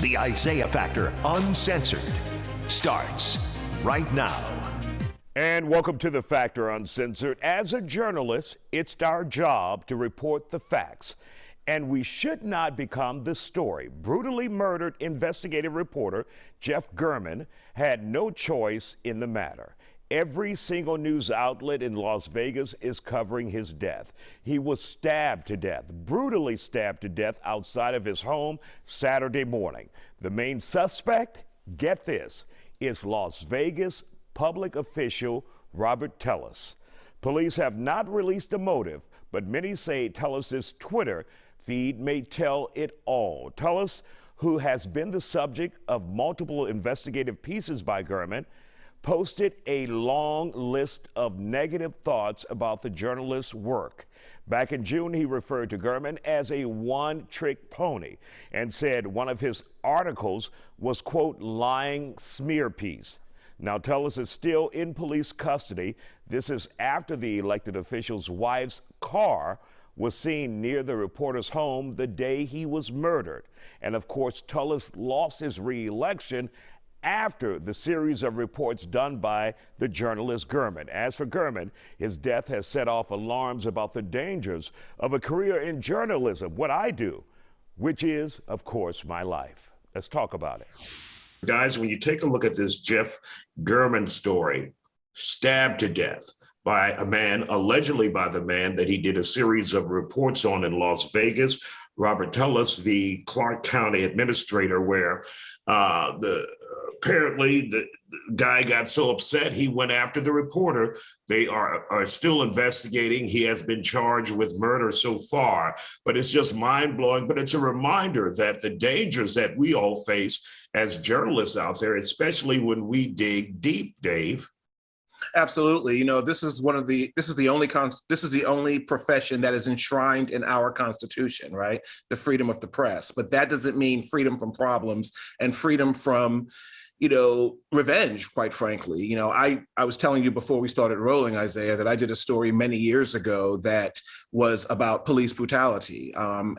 The Isaiah Factor Uncensored starts right now. And welcome to The Factor Uncensored. As a journalist, it's our job to report the facts. And we should not become the story. Brutally murdered investigative reporter Jeff German had no choice in the matter. Every single news outlet in Las Vegas is covering his death. He was stabbed to death, brutally stabbed to death outside of his home Saturday morning. The main suspect, get this, is Las Vegas public official Robert Tellis. Police have not released a motive, but many say Tellis's Twitter feed may tell it all. Tellis, who has been the subject of multiple investigative pieces by German, posted a long list of negative thoughts about the journalist's work. Back in June, he referred to German as a one-trick pony and said one of his articles was, quote, lying smear piece. Now, Tellis is still in police custody. This is after the elected official's wife's car was seen near the reporter's home the day he was murdered. And of course, Tellis lost his re-election after the series of reports done by the journalist German. As for German, his death has set off alarms about the dangers of a career in journalism, what I do, which is, of course, my life. Let's talk about it. Guys, when you take a look at this Jeff German story, stabbed to death by a man, allegedly by the man that he did a series of reports on in Las Vegas, Robert Tellis, the Clark County administrator, where apparently the guy got so upset he went after the reporter. They are still investigating. He has been charged with murder so far, but it's just mind-blowing. But it's a reminder that the dangers that we all face as journalists out there, especially when we dig deep, Dave. Absolutely. You know, this is the only profession that is enshrined in our Constitution, right? The freedom of the press. But that doesn't mean freedom from problems and freedom from, you know, revenge, quite frankly. You know, I was telling you before we started rolling, Isaiah, that I did a story many years ago that was about police brutality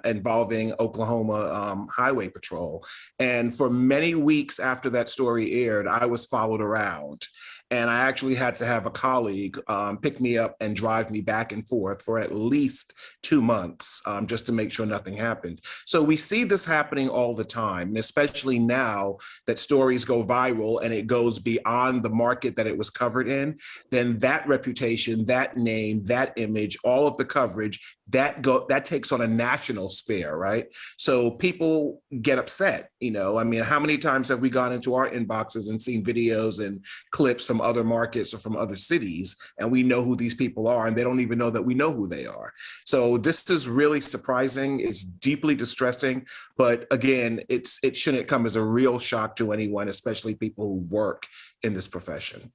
involving Oklahoma Highway Patrol. And for many weeks after that story aired, I was followed around. And I actually had to have a colleague pick me up and drive me back and forth for at least 2 months just to make sure nothing happened. So we see this happening all the time, and especially now that stories go viral and it goes beyond the market that it was covered in, then that reputation, that name, that image, all of the coverage, that takes on a national sphere, right? So people get upset, you know. I mean, how many times have we gone into our inboxes and seen videos and clips from other markets or from other cities, and we know who these people are, and they don't even know that we know who they are. So this is really surprising. It's deeply distressing, but again, it shouldn't come as a real shock to anyone, especially people who work in this profession.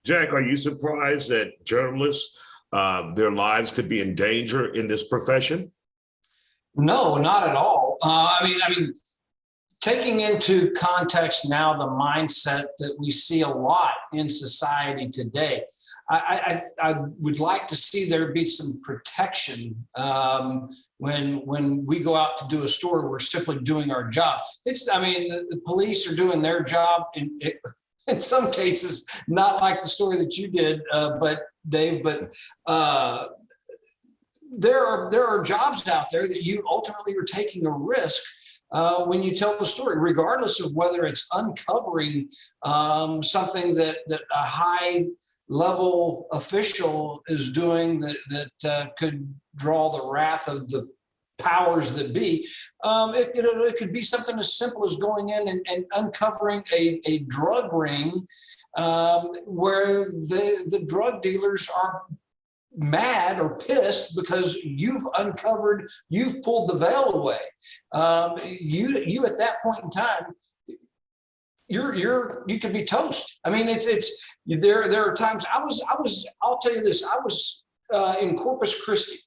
Jack, are you surprised that journalists, their lives could be in danger in this profession? No, not at all. I mean, taking into context now the mindset that we see a lot in society today, I would like to see there be some protection when we go out to do a story. We're simply doing our job. The police are doing their job in some cases, not like the story that you did, Dave, but there are jobs out there that you ultimately are taking a risk when you tell the story, regardless of whether it's uncovering something that a high level official is doing that could draw the wrath of the powers that be. It could be something as simple as going in and uncovering a drug ring where the drug dealers are mad or pissed because you've pulled the veil away. You at that point in time, you could be toast. I mean, there are times I'll tell you this, I was in Corpus Christi.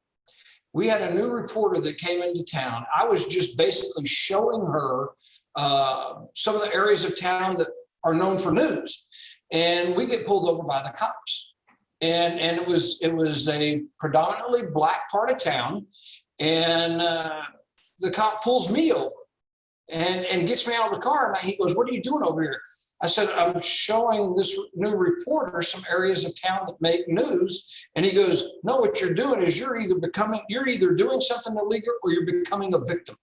We had a new reporter that came into town. I was just basically showing her some of the areas of town that are known for news. And we get pulled over by the cops. And it was a predominantly black part of town. And the cop pulls me over. and gets me out of the car. And he goes, "What are you doing over here?" I said, "I'm showing this new reporter some areas of town that make news." And he goes, "No, what you're doing is you're either doing something illegal or you're becoming a victim."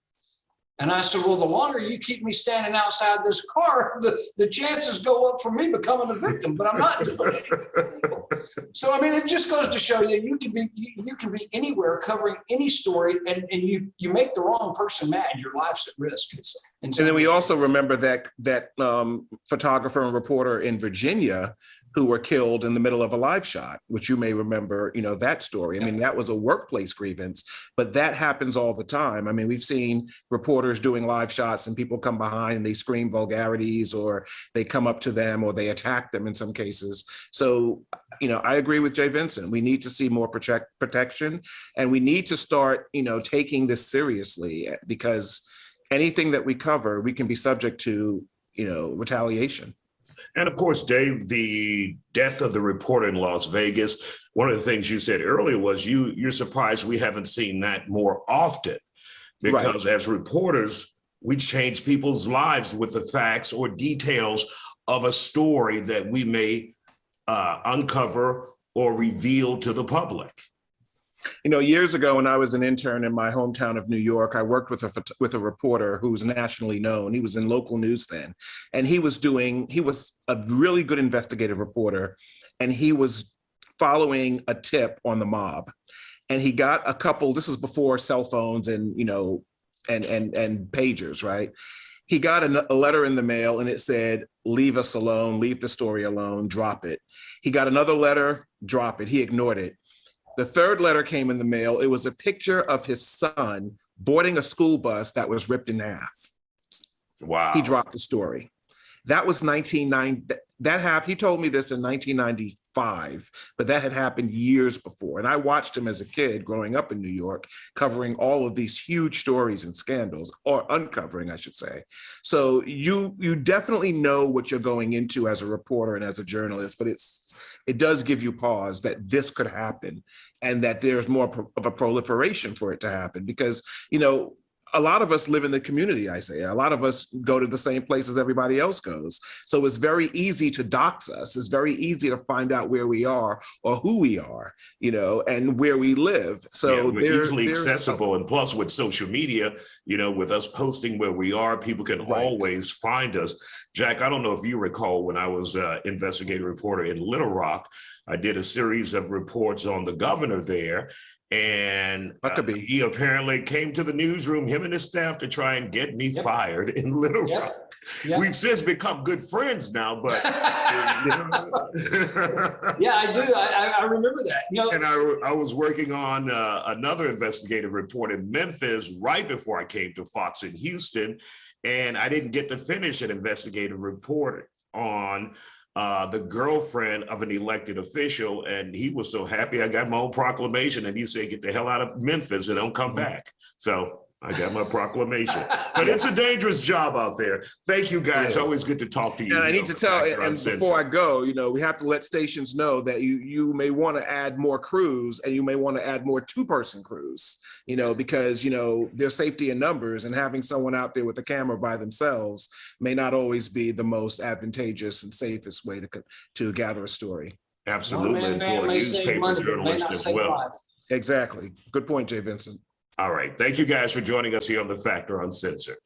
And I said, "Well, the longer you keep me standing outside this car, the chances go up for me becoming a victim, but I'm not doing anything." So, I mean, it just goes to show you, you can be anywhere covering any story, and you make the wrong person mad, your life's at risk. And then we also remember that photographer and reporter in Virginia who were killed in the middle of a live shot, which you may remember, that story. I mean, that was a workplace grievance, but that happens all the time. I mean, we've seen reporters doing live shots and people come behind and they scream vulgarities, or they come up to them, or they attack them in some cases. So, I agree with Jay Vincent. We need to see more protection, and we need to start, taking this seriously, because anything that we cover, we can be subject to, retaliation. And of course, Dave, the death of the reporter in Las Vegas, one of the things you said earlier was you're surprised we haven't seen that more often, because right, as reporters, we change people's lives with the facts or details of a story that we may uncover or reveal to the public. Years ago, when I was an intern in my hometown of New York, I worked with a reporter who was nationally known. He was in local news then, and he was a really good investigative reporter, and he was following a tip on the mob. And he got a couple, this was before cell phones and pagers, right? He got a letter in the mail and it said, "Leave us alone, leave the story alone, drop it." He got another letter, drop it. He ignored it. The third letter came in the mail. It was a picture of his son boarding a school bus that was ripped in half. Wow. He dropped the story. That was 1990. That happened. He told me this in 1995, but that had happened years before. And I watched him as a kid growing up in New York, covering all of these huge stories and scandals, or uncovering, I should say. So you definitely know what you're going into as a reporter and as a journalist, but it does give you pause that this could happen, and that there's more of a proliferation for it to happen, because, a lot of us live in the community, Isaiah. A lot of us go to the same places everybody else goes. So it's very easy to dox us. It's very easy to find out where we are or who we are, and where we live. So we're easily accessible. And plus with social media, with us posting where we are, people can always find us. Jack, I don't know if you recall, when I was an investigative reporter in Little Rock, I did a series of reports on the governor there. And he apparently came to the newsroom, him and his staff, to try and get me fired in Little Rock. Yep. We've since become good friends now, but yeah, I do. I remember that. And I was working on another investigative report in Memphis right before I came to Fox in Houston, and I didn't get to finish an investigative report on the girlfriend of an elected official, and he was so happy I got my own proclamation, and he said, "Get the hell out of Memphis and don't come back." So I got my proclamation. But it's a dangerous job out there. Thank you, guys. Always good to talk to you. And I need to tell, and before I go, we have to let stations know that you may want to add more crews, and you may want to add more two-person crews, because, there's safety in numbers, and having someone out there with a camera by themselves may not always be the most advantageous and safest way to gather a story. Absolutely. And for newspaper journalists as well. Exactly. Good point, Jay Vincent. All right. Thank you guys for joining us here on The Factor Uncensored.